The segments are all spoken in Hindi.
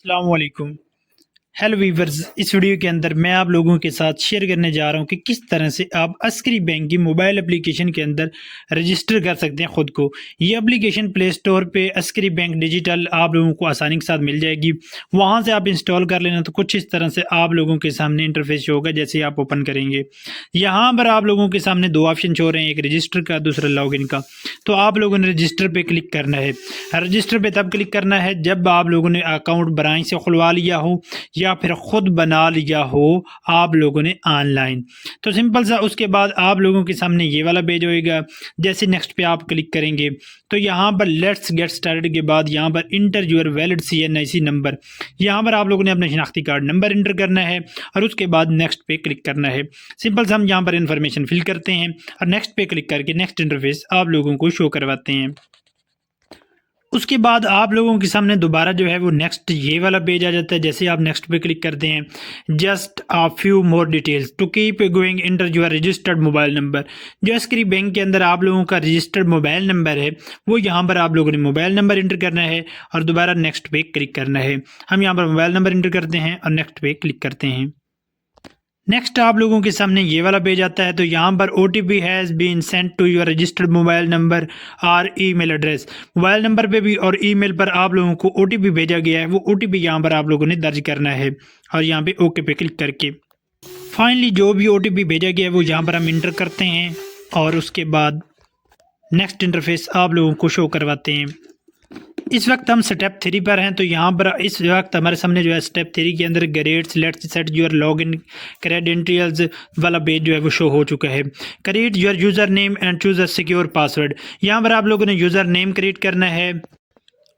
अस्सलाम वालेकुम। हेलो वीवर्स, इस वीडियो के अंदर मैं आप लोगों के साथ शेयर करने जा रहा हूं कि किस तरह से आप अस्करी बैंक की मोबाइल एप्लीकेशन के अंदर रजिस्टर कर सकते हैं ख़ुद को। ये एप्लीकेशन प्ले स्टोर पे अस्करी बैंक डिजिटल आप लोगों को आसानी के साथ मिल जाएगी। वहां से आप इंस्टॉल कर लेना तो कुछ इस तरह से आप लोगों के सामने इंटरफेस शो होगा जैसे आप ओपन करेंगे। यहाँ पर आप लोगों के सामने दो ऑप्शन शो हो रहे हैं, एक रजिस्टर का, दूसरा लॉगिन का। तो आप लोगों ने रजिस्टर पर क्लिक करना है। रजिस्टर पर तब क्लिक करना है जब आप लोगों ने अकाउंट ब्रांच से खुलवा लिया हो या फिर ख़ुद बना लिया हो आप लोगों ने ऑनलाइन। तो सिंपल सा उसके बाद आप लोगों के सामने ये वाला पेज होएगा। जैसे नेक्स्ट पे आप क्लिक करेंगे तो यहाँ पर लेट्स गेट स्टार्टेड के बाद यहाँ पर inter your valid CNIC number, यहाँ पर आप लोगों ने अपना शनाख्ती कार्ड नंबर इंटर करना है और उसके बाद नेक्स्ट पे क्लिक करना है। सिंपल सा हम यहाँ पर इन्फॉर्मेशन फिल करते हैं और नेक्स्ट पे क्लिक करके नेक्स्ट इंटरफेस आप लोगों को शो करवाते हैं। उसके बाद आप लोगों के सामने दोबारा जो है वो नेक्स्ट ये वाला पेज आ जाता है। जैसे आप नेक्स्ट पे क्लिक करते हैं, just a few more details to keep going enter your registered mobile number. जो अस्करी बैंक के अंदर आप लोगों का रजिस्टर्ड मोबाइल नंबर है वो यहाँ पर आप लोगों ने मोबाइल नंबर इंटर करना है और दोबारा नेक्स्ट पे क्लिक करना है। हम यहाँ पर मोबाइल नंबर इंटर करते हैं और नेक्स्ट पे क्लिक करते हैं। नेक्स्ट आप लोगों के सामने ये वाला पेज आता है। तो यहाँ पर OTP has been sent to your registered mobile number और ईमेल एड्रेस। मोबाइल नंबर पे भी और ईमेल पर आप लोगों को OTP भेजा गया है, वो OTP यहाँ पर आप लोगों ने दर्ज करना है और यहाँ पे ओके पे क्लिक करके फाइनली जो भी OTP भेजा गया है वो यहाँ पर हम इंटर करते हैं और उसके बाद नेक्स्ट इंटरफेस आप लोगों को शो करवाते हैं। इस वक्त हम स्टेप 3 पर हैं। तो यहाँ पर इस वक्त हमारे सामने जो है स्टेप 3 के अंदर grades let's set your login credentials वाला पेज जो है वो शो हो चुका है। Create your user name and choose a secure password. यहाँ पर आप लोगों ने यूज़र नेम क्रिएट करना है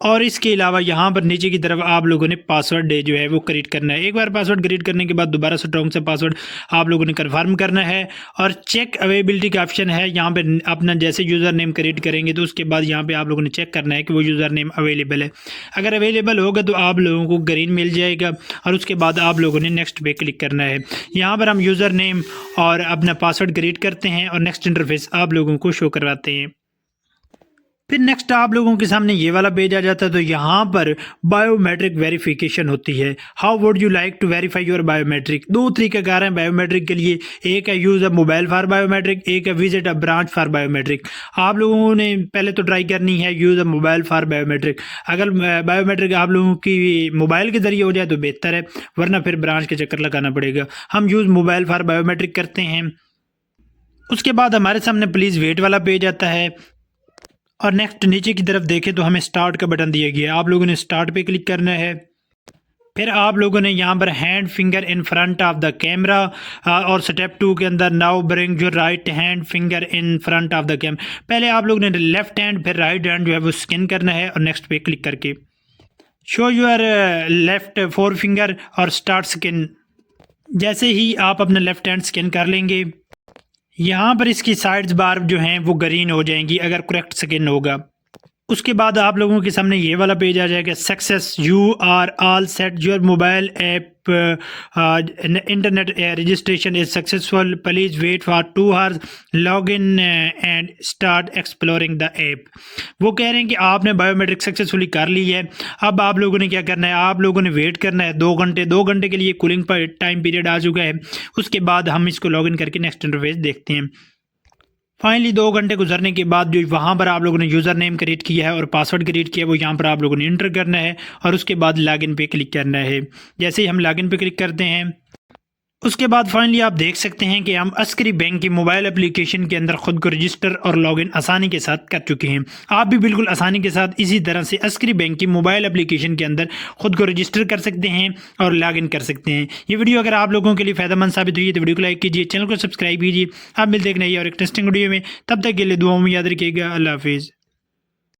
और इसके अलावा यहाँ पर नीचे की तरफ आप लोगों ने पासवर्ड जो है वो क्रिएट करना है। एक बार पासवर्ड क्रिएट करने के बाद दोबारा स्ट्रॉन्ग से पासवर्ड आप लोगों ने कंफर्म करना है और चेक अवेलेबिलिटी का ऑप्शन है। यहाँ पे अपना जैसे यूज़र नेम क्रिएट करेंगे तो उसके बाद यहाँ पे आप लोगों ने चेक करना है कि वो यूज़र नेम अवेलेबल है। अगर अवेलेबल होगा तो आप लोगों को ग्रीन मिल जाएगा और उसके बाद आप लोगों ने नेक्स्ट पे क्लिक करना है। यहाँ पर हम यूज़र नेम और अपना पासवर्ड क्रिएट करते हैं और नेक्स्ट इंटरफेस आप लोगों को शो करवाते हैं। फिर नेक्स्ट आप लोगों के सामने ये वाला पेज आ जाता है। तो यहाँ पर बायोमेट्रिक वेरिफिकेशन होती है। How would you like to verify your biometric. दो तरीक़ेकार हैं बायोमेट्रिक के लिए, एक है use a mobile for biometric, एक है visit a branch for biometric. आप लोगों ने पहले तो ट्राई करनी है use a mobile for biometric. अगर बायोमेट्रिक आप लोगों की मोबाइल के ज़रिए हो जाए तो बेहतर है, वरना फिर ब्रांच के चक्कर लगाना पड़ेगा। हम यूज़ मोबाइल फॉर बायोमेट्रिक करते हैं। उसके बाद हमारे सामने प्लीज़ वेट वाला पेज आता है और नेक्स्ट नीचे की तरफ देखें तो हमें स्टार्ट का बटन दिया गया है। आप लोगों ने स्टार्ट पे क्लिक करना है। फिर आप लोगों ने यहाँ पर hand finger in front of the camera और स्टेप 2 के अंदर now bring your right hand finger in front of the camera. पहले आप लोगों ने लेफ्ट हैंड फिर राइट हैंड जो है वो स्कैन करना है और नेक्स्ट पे क्लिक करके शो योर लेफ्ट 4 फिंगर और स्टार्ट स्कैन। जैसे ही आप अपना लेफ्ट हैंड स्कैन कर लेंगे यहाँ पर इसकी साइड्स बार जो हैं वो ग्रीन हो जाएंगी अगर करेक्ट स्कैन होगा। उसके बाद आप लोगों के सामने ये वाला पेज आ जाएगा, success you are all set your mobile app internet registration is successful, please wait for 2 hours, log in and start exploring the app. वो कह रहे हैं कि आपने बायोमेट्रिक सक्सेसफुली कर ली है। अब आप लोगों ने क्या करना है, आप लोगों ने वेट करना है 2 घंटे। 2 घंटे के लिए कूलिंग टाइम पीरियड आ चुका है। उसके बाद हम इसको लॉग इन करके नेक्स्ट इंटरफेस देखते हैं। फाइनली 2 घंटे गुजरने के बाद जो वहाँ पर आप लोगों ने यूज़र नेम क्रिएट किया है और पासवर्ड क्रिएट किया है वो यहाँ पर आप लोगों ने इंटर करना है और उसके बाद लॉगिन पे क्लिक करना है। जैसे ही हम लॉगिन पे क्लिक करते हैं उसके बाद फाइनली आप देख सकते हैं कि हम अस्करी बैंक की मोबाइल एप्लीकेशन के अंदर ख़ुद को रजिस्टर और लॉगिन आसानी के साथ कर चुके हैं। आप भी बिल्कुल आसानी के साथ इसी तरह से अस्करी बैंक की मोबाइल एप्लीकेशन के अंदर ख़ुद को रजिस्टर कर सकते हैं और लॉगिन कर सकते हैं। ये वीडियो अगर आप लोगों के लिए फ़ायदेमंद साबित हुई है तो वीडियो को लाइक कीजिए, चैनल को सब्सक्राइब कीजिए। आप मिलते हैं नई और एक इंटरेस्टिंग वीडियो में, तब तक के लिए दुआओं में याद रखिएगा। अल्लाह हाफिज़।